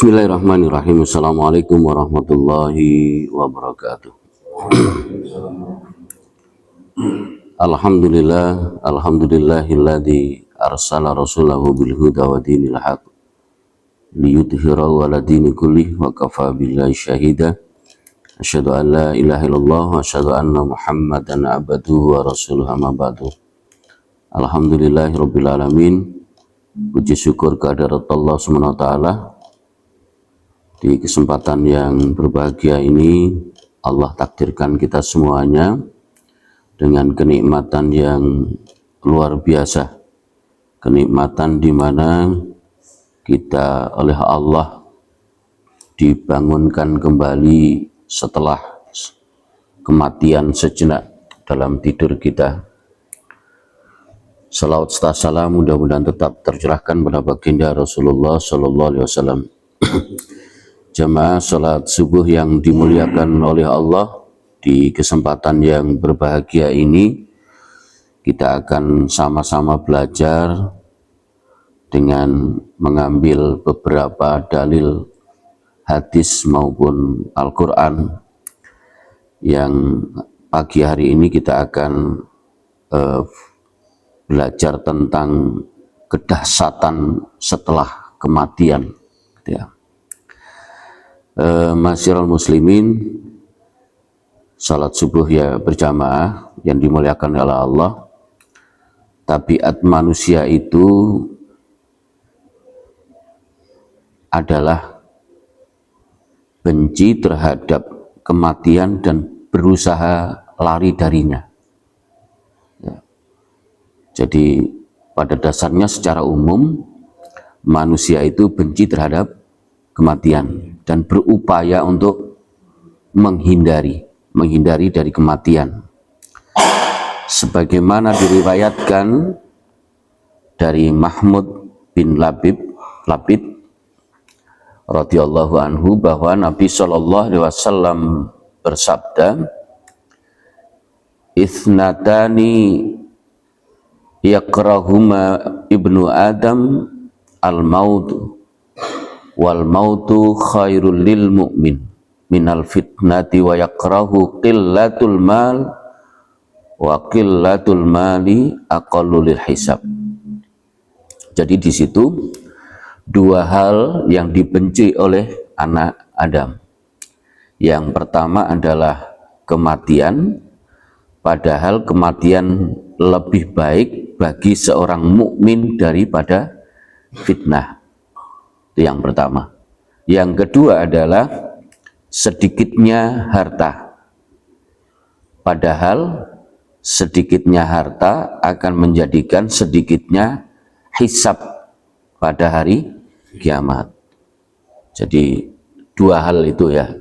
Bismillahirrahmanirrahim. Assalamualaikum warahmatullahi wabarakatuh. Alhamdulillahilladzi arsala rasulahu bil huda wa dinil haq liyudhhirahu 'ala dini kullih wa kafa billahi syahida. Asyhadu an la ilaha illallah wa asyhadu anna Muhammadan abduhu wa rasuluhu, amma ba'du. Alhamdulillahirabbil alamin. Puji syukur kehadirat Allah Subhanahu wa taala. Di kesempatan yang berbahagia ini, Allah takdirkan kita semuanya dengan kenikmatan yang luar biasa. Kenikmatan di mana kita oleh Allah dibangunkan kembali setelah kematian sejenak dalam tidur kita. Salawat serta salam mudah-mudahan tetap tercurahkan pada baginda Rasulullah Sallallahu Alaihi Wasallam. Jamaah salat subuh yang dimuliakan oleh Allah, di kesempatan yang berbahagia ini kita akan sama-sama belajar dengan mengambil beberapa dalil hadis maupun Al-Quran yang pagi hari ini kita akan belajar tentang kedahsyatan setelah kematian, gitu ya. Masyiral muslimin, salat subuh ya berjamaah yang dimuliakan oleh Allah. Tabiat manusia itu adalah benci terhadap kematian dan berusaha lari darinya ya. Jadi pada dasarnya secara umum manusia itu benci terhadap kematian dan berupaya untuk menghindari dari kematian, sebagaimana diriwayatkan dari Mahmud bin Labid radhiyallahu anhu bahwa Nabi Shallallahu Alaihi Wasallam bersabda, "Ithnatani yakrahuma ibnu Adam al-maut wal mautu khairul lil mu'min minal fitnati wa yakrahu qillatul mal wa qillatul mali aqallu lil hisab." Jadi di situ dua hal yang dibenci oleh anak Adam. Yang pertama adalah kematian, padahal kematian lebih baik bagi seorang mukmin daripada fitnah. Itu yang pertama. Yang kedua adalah sedikitnya harta. Padahal sedikitnya harta akan menjadikan sedikitnya hisab pada hari kiamat. Jadi dua hal itu ya.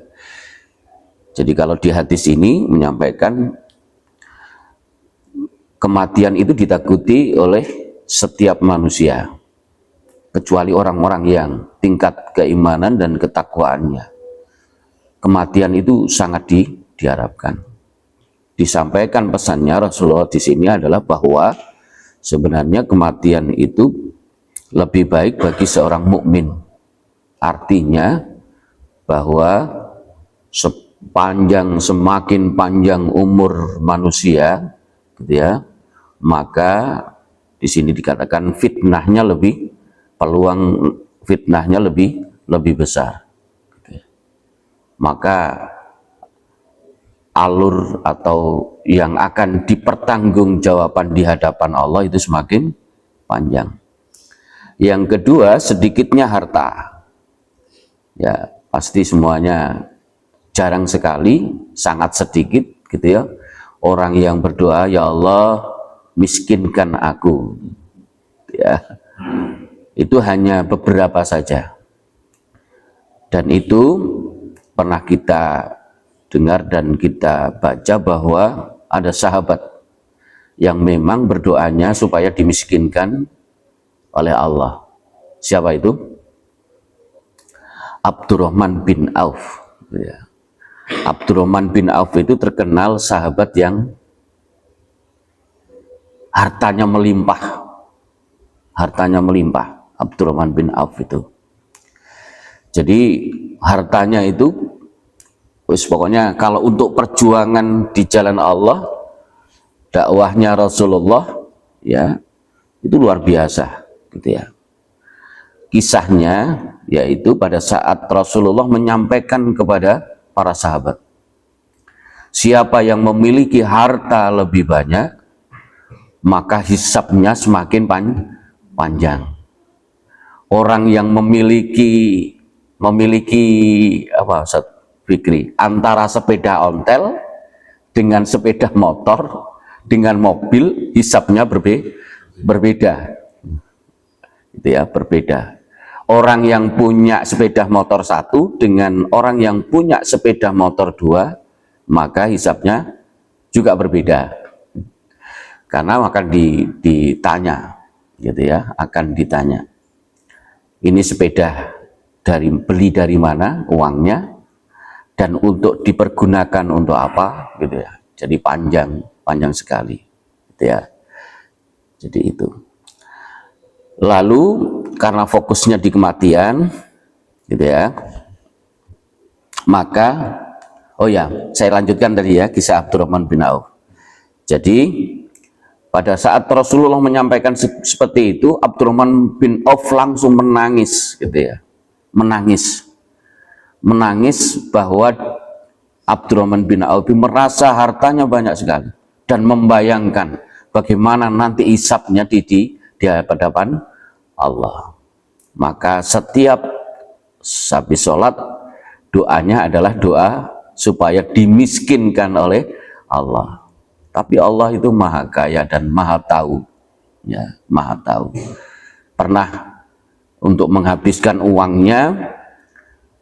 Jadi kalau di hadis ini menyampaikan kematian itu ditakuti oleh setiap manusia, kecuali orang-orang yang tingkat keimanan dan ketakwaannya. Kematian itu sangat diharapkan. Disampaikan pesannya Rasulullah di sini adalah bahwa sebenarnya kematian itu lebih baik bagi seorang mukmin. Artinya bahwa semakin panjang umur manusia, gitu ya, maka di sini dikatakan peluang fitnahnya lebih besar. Maka alur atau yang akan dipertanggungjawabkan di hadapan Allah itu semakin panjang. Yang kedua, sedikitnya harta. Ya, pasti semuanya jarang sekali, sangat sedikit, gitu ya. Orang yang berdoa, "Ya Allah, miskinkan aku." Ya. Itu hanya beberapa saja. Dan itu pernah kita dengar dan kita baca bahwa ada sahabat yang memang berdoanya supaya dimiskinkan oleh Allah. Siapa itu? Abdurrahman bin Auf. Ya. Abdurrahman bin Auf itu terkenal sahabat yang hartanya melimpah. Abdurrahman bin Auf itu. Jadi hartanya itu pokoknya kalau untuk perjuangan di jalan Allah, dakwahnya Rasulullah ya itu luar biasa gitu ya. Kisahnya yaitu pada saat Rasulullah menyampaikan kepada para sahabat, siapa yang memiliki harta lebih banyak maka hisabnya semakin panjang. Orang yang memiliki apa Ustaz Fikri, antara sepeda ontel dengan sepeda motor dengan mobil, hisabnya berbeda. Itu ya, berbeda. Orang yang punya sepeda motor satu dengan orang yang punya sepeda motor dua, maka hisabnya juga berbeda. Karena akan ditanya, gitu ya, akan ditanya. Ini sepeda beli dari mana uangnya, dan untuk dipergunakan untuk apa, gitu ya. Jadi panjang sekali, gitu ya. Jadi itu. Lalu karena fokusnya di kematian, gitu ya. Maka, oh ya, saya lanjutkan tadi ya kisah Abdurrahman bin Auf. Jadi pada saat Rasulullah menyampaikan seperti itu, Abdurrahman bin Auf langsung menangis, gitu ya, menangis bahwa Abdurrahman bin Auf merasa hartanya banyak sekali dan membayangkan bagaimana nanti hisabnya di hadapan Allah. Maka setiap habis sholat doanya adalah doa supaya dimiskinkan oleh Allah. Tapi Allah itu maha kaya dan maha tahu, ya, maha tahu. Pernah untuk menghabiskan uangnya,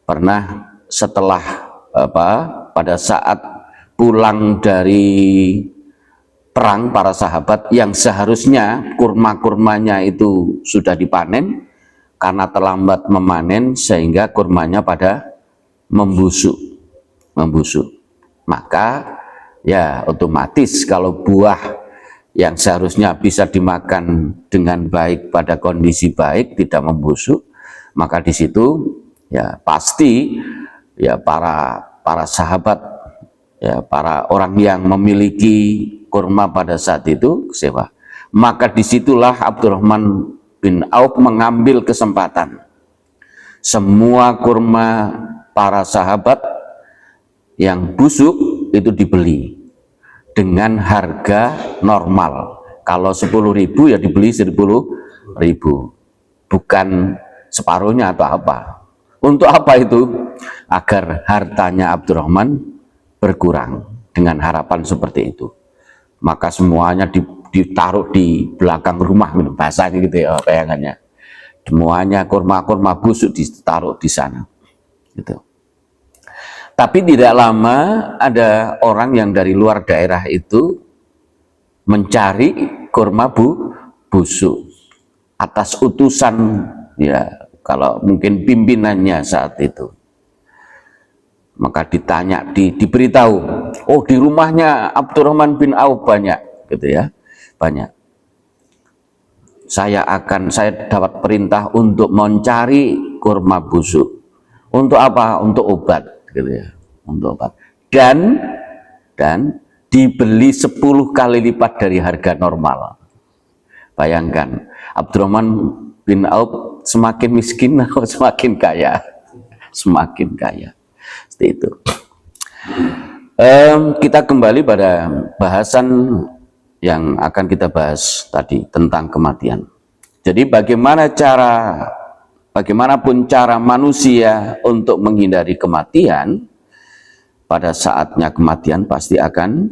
pernah setelah pada saat pulang dari perang para sahabat yang seharusnya kurma-kurmanya itu sudah dipanen, karena terlambat memanen sehingga kurmanya pada membusuk. Maka ya otomatis kalau buah yang seharusnya bisa dimakan dengan baik pada kondisi baik tidak membusuk, maka di situ ya pasti ya para sahabat, ya para orang yang memiliki kurma pada saat itu kecewa. Maka disitulah Abdurrahman bin Auf mengambil kesempatan, semua kurma para sahabat yang busuk itu dibeli dengan harga normal. Kalau 10.000 ya dibeli 10.000, bukan separuhnya atau apa. Untuk apa itu? Agar hartanya Abdurrahman berkurang, dengan harapan seperti itu. Maka semuanya ditaruh di belakang rumah, bahasanya gitu ya, bayangannya. Semuanya kurma-kurma busuk ditaruh di sana, gitu. Tapi tidak lama ada orang yang dari luar daerah itu mencari kurma busuk atas utusan, ya kalau mungkin pimpinannya saat itu. Maka ditanya, diberitahu, oh di rumahnya Abdurrahman bin Auf banyak, gitu ya, banyak. Saya dapat perintah untuk mencari kurma busuk. Untuk apa? Untuk obat, gitu ya, untuk obat. Dan dibeli 10 kali lipat dari harga normal. Bayangkan, Abdurrahman bin Auf semakin miskin atau semakin kaya? Semakin kaya. Seperti itu. Kita kembali pada bahasan yang akan kita bahas tadi tentang kematian. Jadi bagaimanapun cara manusia untuk menghindari kematian, pada saatnya kematian pasti akan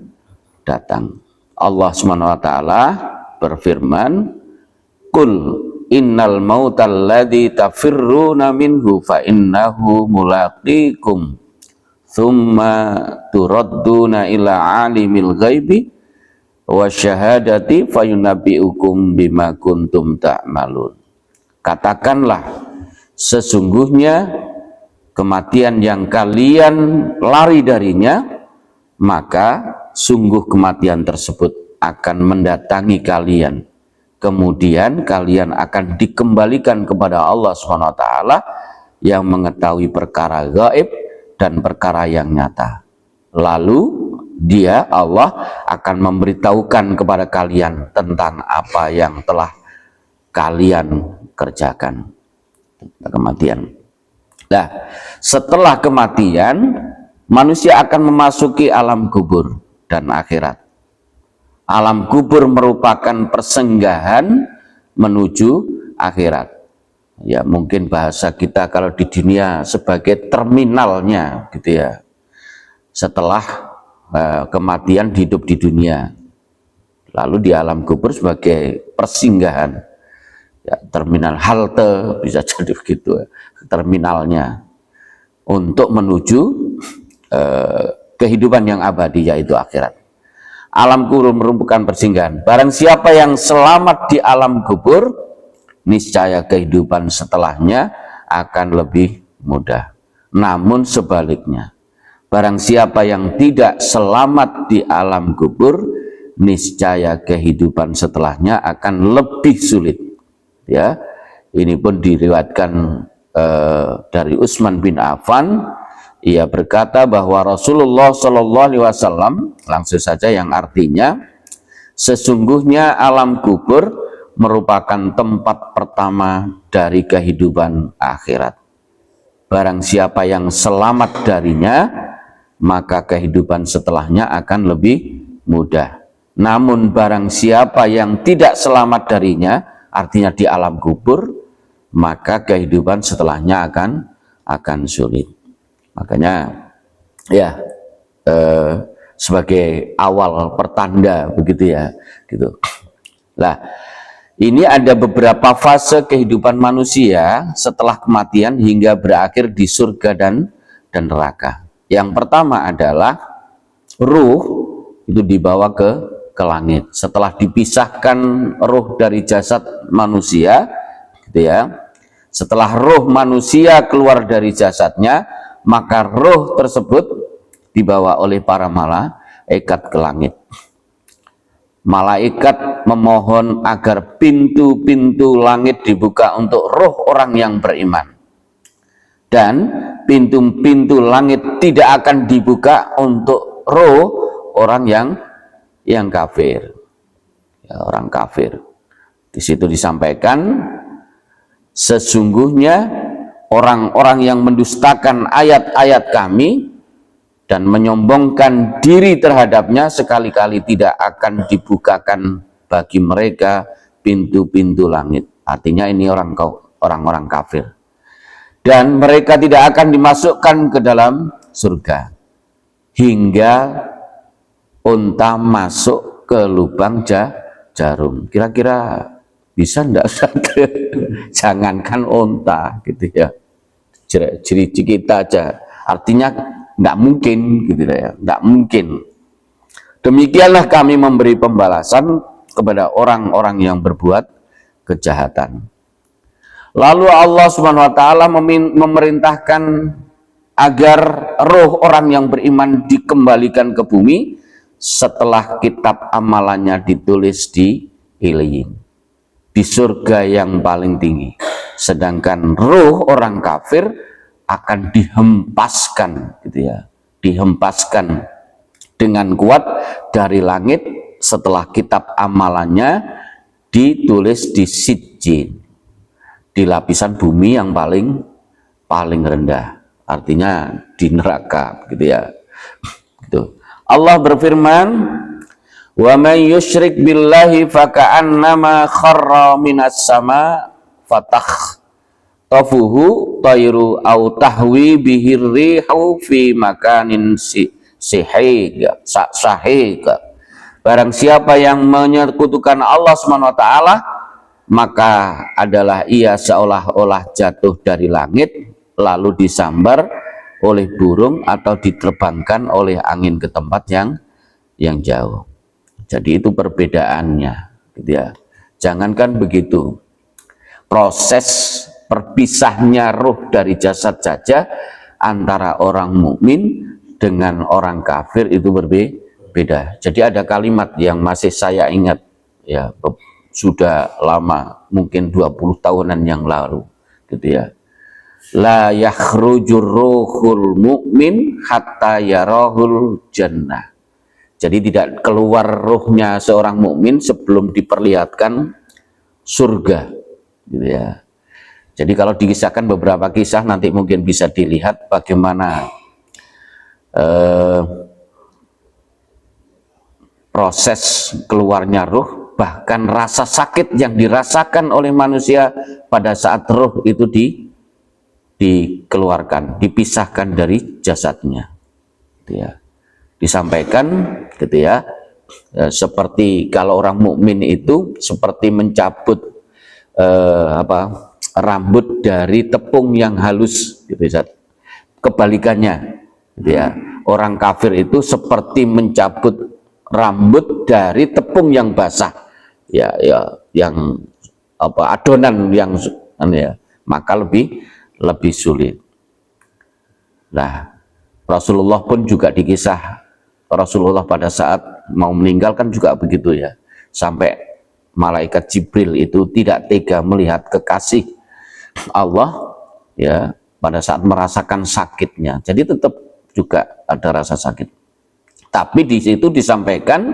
datang. Allah SWT berfirman, "Qul innal mautal ladzi tafirruna minhu fa innahu mulaqikum thumma turadduna ila alimil ghaibi wasyahadati fayunabbiukum bima kuntum ta'malun." Katakanlah, sesungguhnya kematian yang kalian lari darinya, maka sungguh kematian tersebut akan mendatangi kalian. Kemudian kalian akan dikembalikan kepada Allah SWT yang mengetahui perkara gaib dan perkara yang nyata. Lalu Dia, Allah, akan memberitahukan kepada kalian tentang apa yang telah kalian kerjakan. Kematian. Nah, setelah kematian, manusia akan memasuki alam kubur dan akhirat. Alam kubur merupakan persenggahan menuju akhirat. Ya, mungkin bahasa kita kalau di dunia sebagai terminalnya gitu ya. Setelah kematian hidup di dunia. Lalu di alam kubur sebagai persinggahan. Ya, terminal halte bisa jadi begitu ya. Terminalnya untuk menuju kehidupan yang abadi, yaitu akhirat. Alam kubur merupakan persinggahan. Barang siapa yang selamat di alam kubur, niscaya kehidupan setelahnya akan lebih mudah. Namun sebaliknya, barang siapa yang tidak selamat di alam kubur, niscaya kehidupan setelahnya akan lebih sulit. Ya, ini pun diriwayatkan dari Utsman bin Affan. Ia berkata bahwa Rasulullah Shallallahu Alaihi Wasallam, langsung saja yang artinya, sesungguhnya alam kubur merupakan tempat pertama dari kehidupan akhirat. Barang siapa yang selamat darinya, maka kehidupan setelahnya akan lebih mudah. Namun barang siapa yang tidak selamat darinya, artinya di alam kubur, maka kehidupan setelahnya akan sulit. Makanya ya sebagai awal pertanda begitu ya, gitu. Lah, ini ada beberapa fase kehidupan manusia setelah kematian hingga berakhir di surga dan neraka. Yang pertama adalah ruh itu dibawa ke langit. Setelah dipisahkan ruh dari jasad manusia, gitu ya. Setelah ruh manusia keluar dari jasadnya, maka ruh tersebut dibawa oleh para malaikat ke langit. Malaikat memohon agar pintu-pintu langit dibuka untuk ruh orang yang beriman. Dan pintu-pintu langit tidak akan dibuka untuk roh orang yang kafir. Ya, orang kafir. Di situ disampaikan, sesungguhnya orang-orang yang mendustakan ayat-ayat kami dan menyombongkan diri terhadapnya sekali-kali tidak akan dibukakan bagi mereka pintu-pintu langit. Artinya ini orang-orang kafir. Dan mereka tidak akan dimasukkan ke dalam surga hingga unta masuk ke lubang jarum. Kira-kira bisa enggak? Jangankan unta gitu ya, ciri kita aja, artinya enggak mungkin gitu ya, enggak mungkin. Demikianlah kami memberi pembalasan kepada orang-orang yang berbuat kejahatan. Lalu Allah Subhanahu wa taala memerintahkan agar roh orang yang beriman dikembalikan ke bumi setelah kitab amalannya ditulis di Iliyin, di surga yang paling tinggi. Sedangkan roh orang kafir akan dihempaskan gitu ya, dihempaskan dengan kuat dari langit setelah kitab amalannya ditulis di Sijjin, di lapisan bumi yang paling rendah, artinya di neraka gitu ya. Gitu. Allah berfirman, wa may yusyrik billahi faka'annama kharra minas sama fatakhtafuhu tayru aw tahwi bihir rihu fi makanin sahih. Barang siapa yang menyekutukan Allah SWT, maka adalah ia seolah-olah jatuh dari langit lalu disambar oleh burung atau diterbangkan oleh angin ke tempat yang jauh. Jadi itu perbedaannya gitu ya. Jangankan begitu, proses perpisahnya ruh dari jasad saja antara orang mukmin dengan orang kafir itu berbeda. Jadi ada kalimat yang masih saya ingat ya, sudah lama, mungkin 20 tahunan yang lalu gitu ya. la yakhrujur ruhul mu'min hatta yarahul jannah. Jadi tidak keluar ruhnya seorang mukmin sebelum diperlihatkan surga, gitu ya. Jadi kalau dikisahkan beberapa kisah nanti mungkin bisa dilihat bagaimana proses keluarnya ruh, bahkan rasa sakit yang dirasakan oleh manusia pada saat ruh itu dikeluarkan, dipisahkan dari jasadnya, gitu ya. Disampaikan, gitu ya, seperti kalau orang mukmin itu seperti mencabut rambut dari tepung yang halus, gitu ya. Kebalikannya, gitu ya, orang kafir itu seperti mencabut rambut dari tepung yang basah, ya, yang adonan yang ya, maka lebih sulit. Nah, Rasulullah pun juga dikisah, Rasulullah pada saat mau meninggalkan juga begitu ya, sampai malaikat Jibril itu tidak tega melihat kekasih Allah ya pada saat merasakan sakitnya. Jadi tetap juga ada rasa sakit. Tapi di situ disampaikan,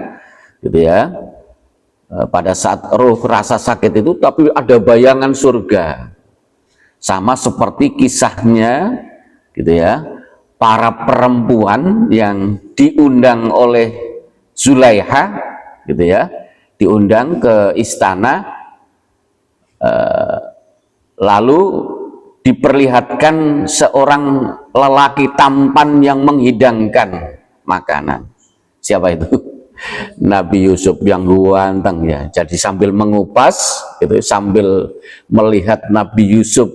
gitu ya, pada saat ruh rasa sakit itu, tapi ada bayangan surga, sama seperti kisahnya, gitu ya, para perempuan yang diundang oleh Zulaiha, gitu ya, diundang ke istana, lalu diperlihatkan seorang lelaki tampan yang menghidangkan makanan. Siapa itu? Nabi Yusuf yang ganteng ya. Jadi sambil mengupas, gitu, sambil melihat Nabi Yusuf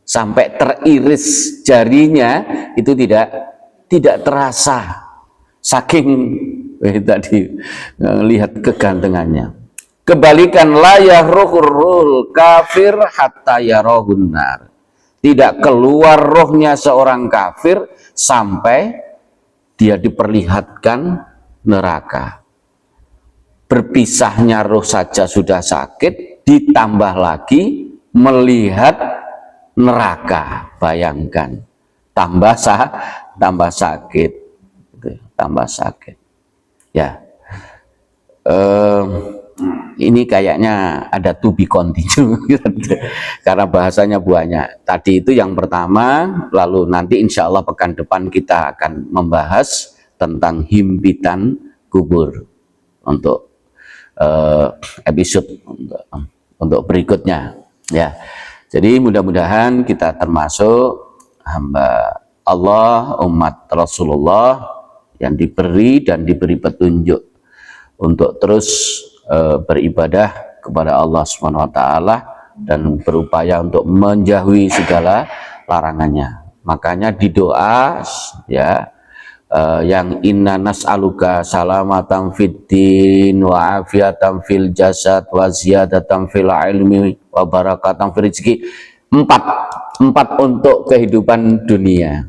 sampai teriris jarinya itu tidak terasa, saking tadi lihat kegantengannya. Kebalikan, la yahruhul kafir hatta yarahun nar. Tidak keluar rohnya seorang kafir sampai dia diperlihatkan neraka. Berpisahnya roh saja sudah sakit, ditambah lagi melihat neraka. Bayangkan, tambah sakit, tambah sakit. Ya, ini kayaknya ada to be continue karena bahasanya banyak. Tadi itu yang pertama, lalu nanti insya Allah pekan depan kita akan membahas tentang himpitan kubur untuk episode untuk berikutnya ya. Jadi mudah-mudahan kita termasuk hamba Allah, umat Rasulullah yang diberi dan diberi petunjuk untuk terus beribadah kepada Allah Subhanahu wa taala dan berupaya untuk menjauhi segala larangannya. Makanya di doa ya, yang inna nas'aluka salamatan fid din wa afiatan fil jasad wa ziyadatan fil ilmi wa barakatan fil rizki. Empat untuk kehidupan dunia,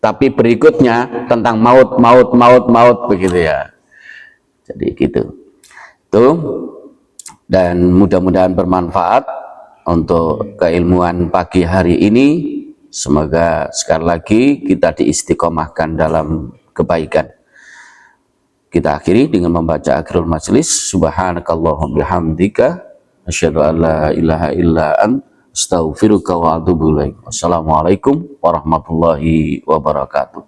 tapi berikutnya tentang maut begitu ya. Jadi gitu tuh, dan mudah-mudahan bermanfaat untuk keilmuan pagi hari ini. Semoga sekali lagi kita diistiqomahkan dalam kebaikan. Kita akhiri dengan membaca akhirul majlis. Subhanakallahumma bihamdika asyhadu an la ilaha illa anta astaghfiruka wa atubu ilaik. Wassalamualaikum warahmatullahi wabarakatuh.